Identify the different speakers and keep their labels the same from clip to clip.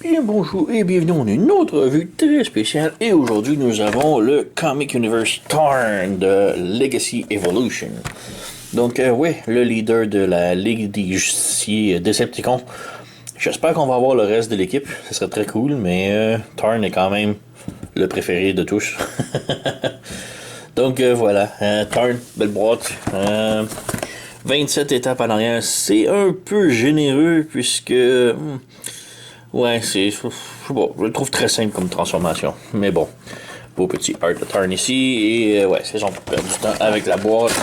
Speaker 1: Bien bonjour et bienvenue dans une autre revue très spéciale et aujourd'hui nous avons le Comic Universe Tarn de Legacy Evolution. Donc oui, le leader de la Ligue des Justiciers Decepticons. J'espère qu'on va avoir le reste de l'équipe, ce serait très cool, mais Tarn est quand même le préféré de tous. Donc voilà, Tarn, belle boîte. 27 étapes en arrière, c'est un peu généreux puisque... ouais, je le trouve très simple comme transformation. Mais bon, beau petit Art de Tarn ici. Et ouais, c'est son perdre du temps avec la boîte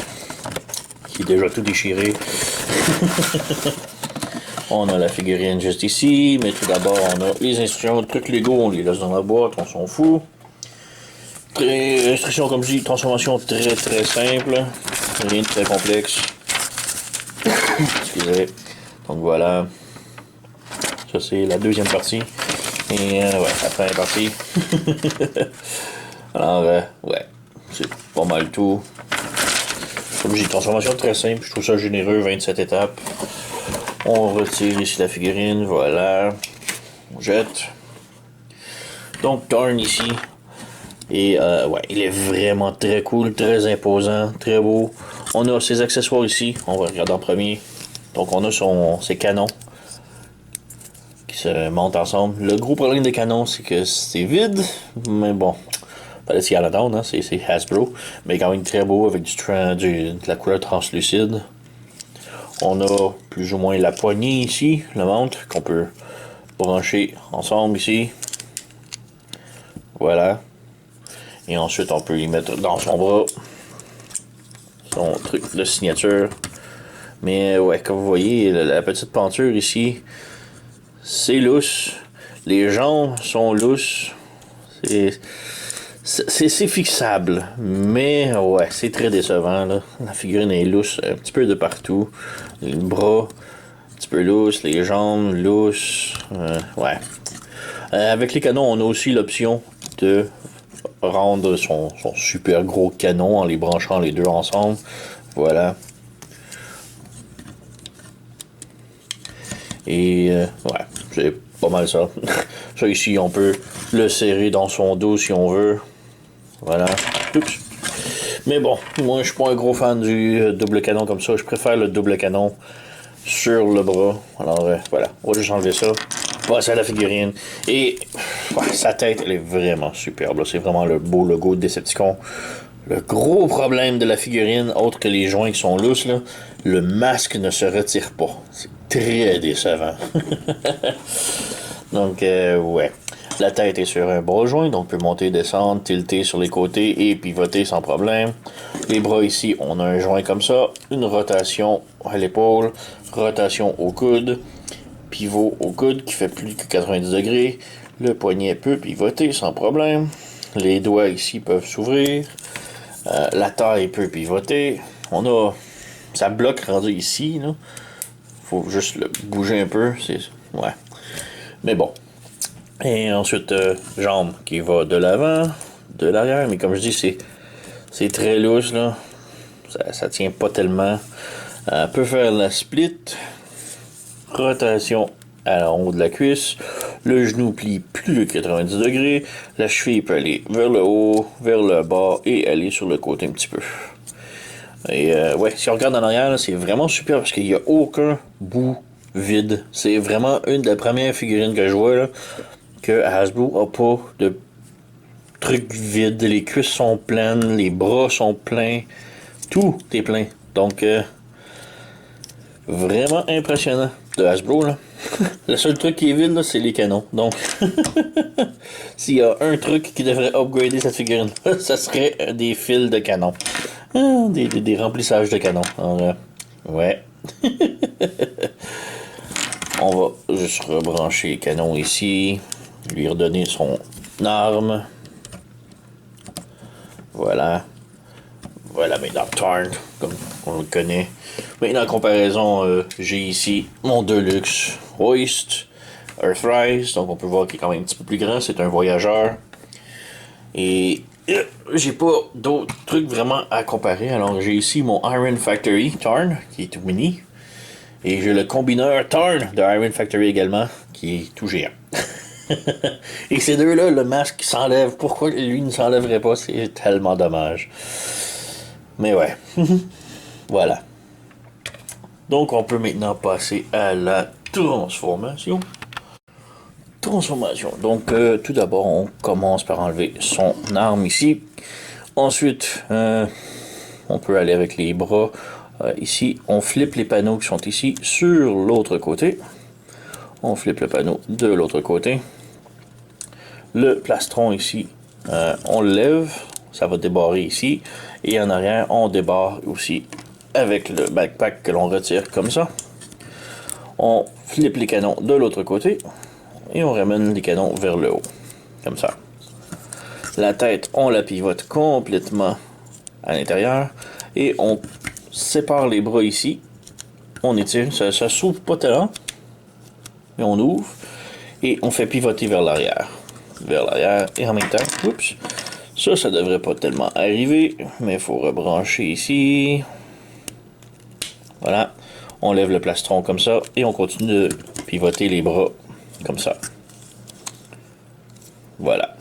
Speaker 1: qui est déjà tout déchirée. On a la figurine juste ici. Mais tout d'abord, on a les instructions, le truc Lego, on les laisse dans la boîte, on s'en fout. Instructions, comme je dis, transformation très très simple. Rien de très complexe. Excusez. Donc voilà. Ça, c'est la deuxième partie. Et ouais, la première partie. Alors, ouais, c'est pas mal tout. Comme j'ai dit, transformation très simple. Je trouve ça généreux, 27 étapes. On retire ici la figurine, voilà. On jette. Donc, Tarn ici. Et ouais, il est vraiment très cool, très imposant, très beau. On a ses accessoires ici. On va regarder en premier. Donc, on a ses canons se montent ensemble. Le gros problème des canons, c'est que c'est vide, mais bon, fallait s'y attendre, hein, c'est Hasbro, mais quand même très beau avec de la couleur translucide. On a plus ou moins la poignée ici, le montre, qu'on peut brancher ensemble ici. Voilà. Et ensuite, on peut y mettre dans son bras son truc de signature. Mais ouais, comme vous voyez, la petite penture ici, c'est lousse. Les jambes sont lousses. C'est fixable. Mais ouais, c'est très décevant. Là. La figurine est lousse un petit peu de partout. Les bras, un petit peu lousse. Les jambes, lousses. Ouais. Avec les canons, on a aussi l'option de rendre son super gros canon en les branchant les deux ensemble. Voilà. Et ouais, c'est pas mal ça. Ça ici, on peut le serrer dans son dos si on veut. Voilà. Oups. Mais bon, moi je suis pas un gros fan du double canon comme ça. Je préfère le double canon sur le bras. Alors voilà, on va juste enlever ça. Passer à la figurine. Et ouais, sa tête, elle est vraiment superbe. C'est vraiment le beau logo de Decepticon. Le gros problème de la figurine, autre que les joints qui sont lousses, là, le masque ne se retire pas. C'est très décevant. Donc, ouais. La tête est sur un bras joint, donc on peut monter, descendre, tilter sur les côtés et pivoter sans problème. Les bras ici, on a un joint comme ça, une rotation à l'épaule, rotation au coude, pivot au coude qui fait plus que 90 degrés. Le poignet peut pivoter sans problème. Les doigts ici peuvent s'ouvrir. La taille peut pivoter. On a... ça bloque rendu ici, là. Faut juste le bouger un peu. Ouais. Mais bon. Et ensuite, jambe qui va de l'avant, de l'arrière. Mais comme je dis, c'est très lousse, là. Ça tient pas tellement. Peut faire la split. Rotation à en haut de la cuisse. Le genou plie plus de 90 degrés. La cheville peut aller vers le haut, vers le bas et aller sur le côté un petit peu. Et ouais, si on regarde en arrière, c'est vraiment super parce qu'il n'y a aucun bout vide. C'est vraiment une des premières figurines que je vois là, que Hasbro a pas de trucs vides. Les cuisses sont pleines, les bras sont pleins, tout est plein. Donc vraiment impressionnant de Hasbro là. Le seul truc qui est vide là, c'est les canons. Donc s'il y a un truc qui devrait upgrader cette figurine, ça serait des fils de canon. Des remplissages de canon. Alors, ouais. On va juste rebrancher les canons ici. Lui redonner son arme. Voilà. Voilà maintenant Tarn, comme on le connaît. Maintenant en comparaison, j'ai ici mon Deluxe Hoist Earthrise. Donc on peut voir qu'il est quand même un petit peu plus grand. C'est un voyageur. Et j'ai pas d'autres trucs vraiment à comparer. Alors j'ai ici mon Iron Factory Tarn, qui est tout mini. Et j'ai le combineur Tarn de Iron Factory également, qui est tout géant. Et ces deux-là, le masque s'enlève. Pourquoi lui ne s'enlèverait pas? C'est tellement dommage. Mais ouais. Voilà. Donc on peut maintenant passer à la transformation. Transformation. Donc tout d'abord, on commence par enlever son arme ici. Ensuite, on peut aller avec les bras. Ici, on flippe les panneaux qui sont ici sur l'autre côté. On flippe le panneau de l'autre côté. Le plastron ici, on le lève. Ça va débarrer ici. Et en arrière, on débarre aussi avec le backpack que l'on retire comme ça. On flippe les canons de l'autre côté. Et on ramène les canons vers le haut. Comme ça. La tête, on la pivote complètement à l'intérieur. Et on sépare les bras ici. On étire. Ça s'ouvre pas tellement. Mais on ouvre. Et on fait pivoter vers l'arrière. Vers l'arrière. Et en même temps, oups, ça devrait pas tellement arriver. Mais il faut rebrancher ici. Voilà. On lève le plastron comme ça. Et on continue de pivoter les bras comme ça. Voilà.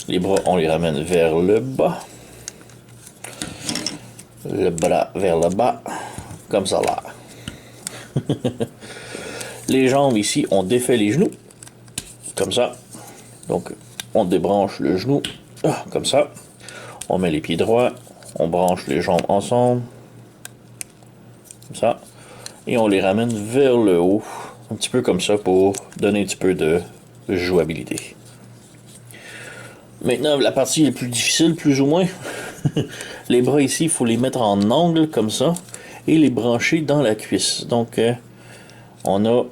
Speaker 1: Les bras, on les ramène vers le bas. Le bras vers le bas. Comme ça là. Les jambes ici, on défait les genoux. Comme ça. Donc, on débranche le genou. Comme ça. On met les pieds droits. On branche les jambes ensemble. Comme ça. Et on les ramène vers le haut. Un petit peu comme ça pour donner un petit peu de jouabilité. Maintenant, la partie est plus difficile, plus ou moins. Les bras ici, il faut les mettre en angle comme ça et les brancher dans la cuisse. Donc, on a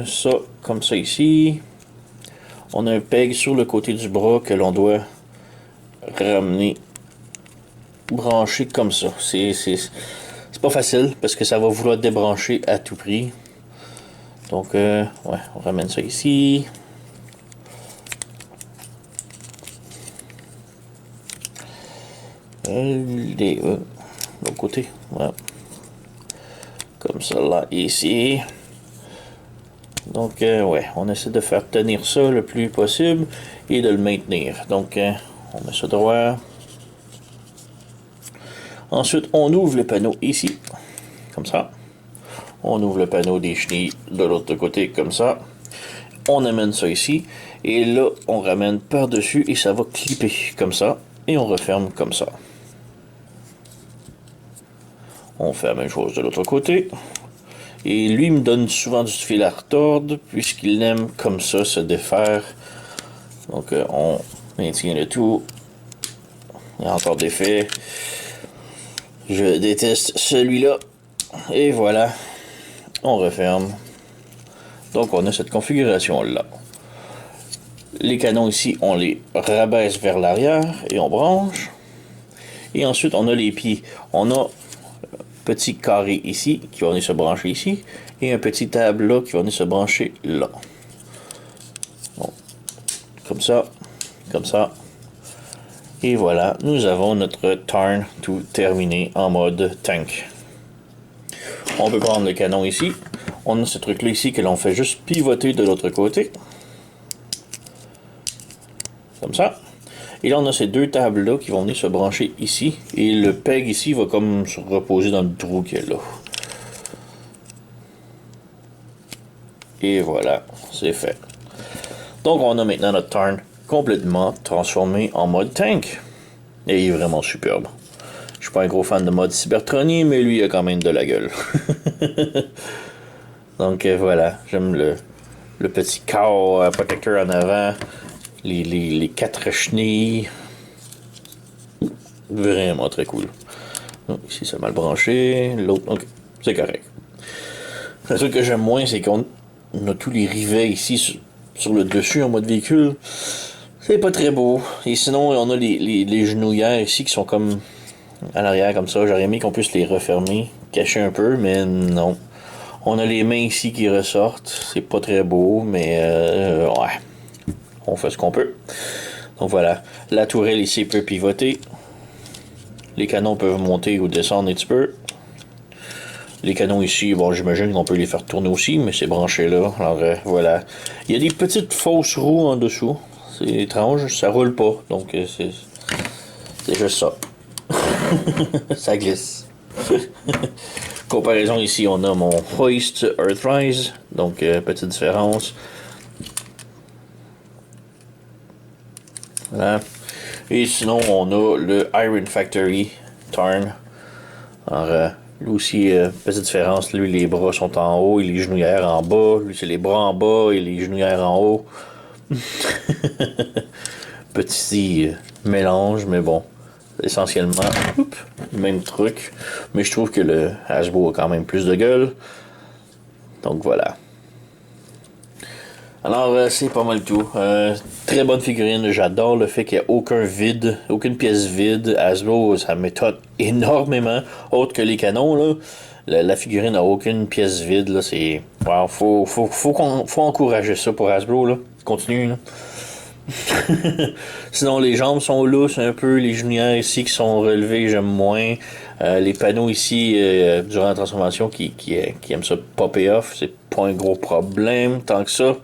Speaker 1: ça comme ça ici. On a un peg sur le côté du bras que l'on doit ramener, brancher comme ça. C'est pas facile parce que ça va vouloir débrancher à tout prix. Donc, ouais, on ramène ça ici. L'autre côté, voilà. Comme ça là, ici. Donc, ouais, on essaie de faire tenir ça le plus possible et de le maintenir. Donc, on met ça droit. Ensuite, on ouvre le panneau ici, comme ça. On ouvre le panneau des chenilles de l'autre côté, comme ça. On amène ça ici. Et là, on ramène par-dessus et ça va clipper, comme ça. Et on referme comme ça. On fait la même chose de l'autre côté. Et lui me donne souvent du fil à retordre, puisqu'il aime comme ça se défaire. Donc on maintient le tout. Il y a encore des faits. Je déteste celui-là. Et voilà. On referme. Donc on a cette configuration-là. Les canons ici, on les rabaisse vers l'arrière et on branche. Et ensuite, on a les pieds. On a petit carré ici qui va venir se brancher ici et un petit table là qui va venir se brancher là. Bon. Comme ça, comme ça. Et voilà, nous avons notre Tarn tout terminé en mode tank. On peut prendre le canon ici. On a ce truc là ici que l'on fait juste pivoter de l'autre côté. Comme ça. Et là, on a ces deux tables-là qui vont venir se brancher ici. Et le peg ici va comme se reposer dans le trou qu'il y a là. Et voilà, c'est fait. Donc, on a maintenant notre Tarn complètement transformé en mode tank. Et il est vraiment superbe. Je suis pas un gros fan de mode Cybertronier, mais lui, il a quand même de la gueule. Donc, voilà, j'aime le petit corps protecteur en avant. Les 4 chenilles. Vraiment très cool. Ici, c'est mal branché. L'autre, ok, c'est correct. Le truc que j'aime moins, c'est qu'on a tous les rivets ici sur le dessus en mode véhicule. C'est pas très beau. Et sinon, on a les genouillères ici qui sont comme à l'arrière, comme ça. J'aurais aimé qu'on puisse les refermer, cacher un peu, mais non. On a les mains ici qui ressortent. C'est pas très beau, mais ouais. On fait ce qu'on peut. Donc voilà, la tourelle ici peut pivoter. Les canons peuvent monter ou descendre un petit peu. Les canons ici, bon, j'imagine qu'on peut les faire tourner aussi, mais c'est branché là. Alors voilà. Il y a des petites fausses roues en dessous. C'est étrange, ça roule pas. Donc c'est juste ça. Ça glisse. Comparaison ici, on a mon Hoist Earthrise. Donc petite différence. Voilà. Et sinon, on a le Iron Factory Tarn. Alors, lui aussi, petite différence. Lui, les bras sont en haut et les genouillères en bas. Lui, c'est les bras en bas et les genouillères en haut. Petit mélange, mais bon. Essentiellement, même truc. Mais je trouve que le Hasbro a quand même plus de gueule. Donc voilà. Alors, c'est pas mal tout. Très bonne figurine. J'adore le fait qu'il n'y a aucun vide, aucune pièce vide. Hasbro, ça m'étonne énormément. Autre que les canons, là. La figurine n'a aucune pièce vide, là. C'est. Wow, faut encourager ça pour Hasbro, là. Continue, là. Sinon, les jambes sont lousses un peu. Les genouillères ici qui sont relevées, j'aime moins. Les panneaux ici, durant la transformation, qui aiment ça popper off, c'est pas un gros problème tant que ça.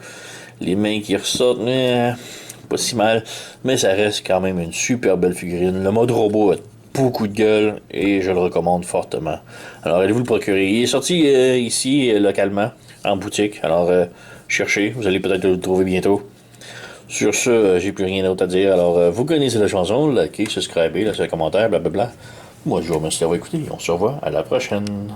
Speaker 1: Les mains qui ressortent, pas si mal. Mais ça reste quand même une super belle figurine. Le mode robot a beaucoup de gueule et je le recommande fortement. Alors, allez-vous le procurer. Il est sorti ici, localement, en boutique. Alors, cherchez. Vous allez peut-être le trouver bientôt. Sur ce, j'ai plus rien d'autre à dire. Alors, vous connaissez la chanson, likez, subscribez, laissez un commentaire, blablabla. Moi, je vous remercie d'avoir écouté. On se revoit à la prochaine.